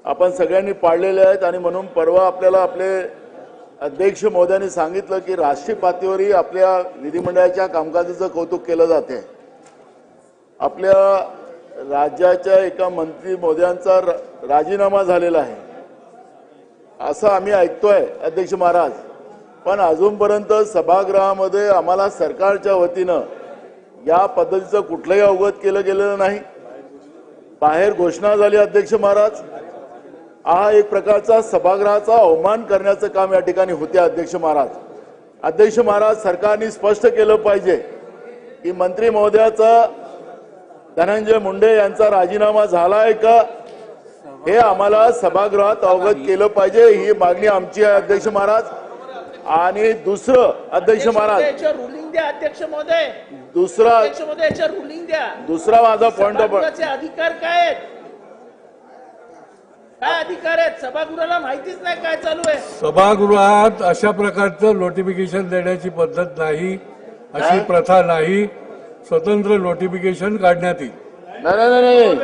आपण सगळ्यांनी पाळलेले आहेत आणि म्हणून परवा आपल्याला आपले अध्यक्ष महोदयांनी सांगितलं की राष्ट्रीय पातळीवरही आपल्या विधिमंडळाच्या कामकाजाचं कौतुक केलं जाते। आपल्या राज्याच्या एका मंत्री महोदयांचा राजीनामा झालेला आहे असं आम्ही ऐकतोय अध्यक्ष महाराज, पण अजूनपर्यंत सभागृहामध्ये आम्हाला सरकारच्या वतीनं या पद्धतीचं कुठलंही अवगत केलं गेलेलं नाही। बाहेर घोषणा झाली अध्यक्ष महाराज, हा एक प्रकारचा सभागृहाचा अवमान करण्याचं काम या ठिकाणी होते अध्यक्ष महाराज। अध्यक्ष महाराज, सरकारने स्पष्ट केलं पाहिजे की मंत्री महोदयाचा धनंजय मुंडे यांचा राजीनामा झालाय का हे आम्हाला सभागृहात अवगत केलं पाहिजे, ही मागणी आमची आहे अध्यक्ष महाराज। आणि दुसरं अध्यक्ष महाराज, रुलिंग द्या अध्यक्ष महोदय, दुसरा अध्यक्ष महोदय रुलिंग द्या। दुसरा माझा पॉइंट ऑफ अधिकार काय आहेत, काय अधिकार आहेत? सभागृहाला माहितीच नाही काय चालू आहे। सभागृहात अशा प्रकारचं नोटिफिकेशन देण्याची पद्धत नाही, अशी प्रथा नाही। स्वतंत्र नोटिफिकेशन काढण्यात येईल। नाही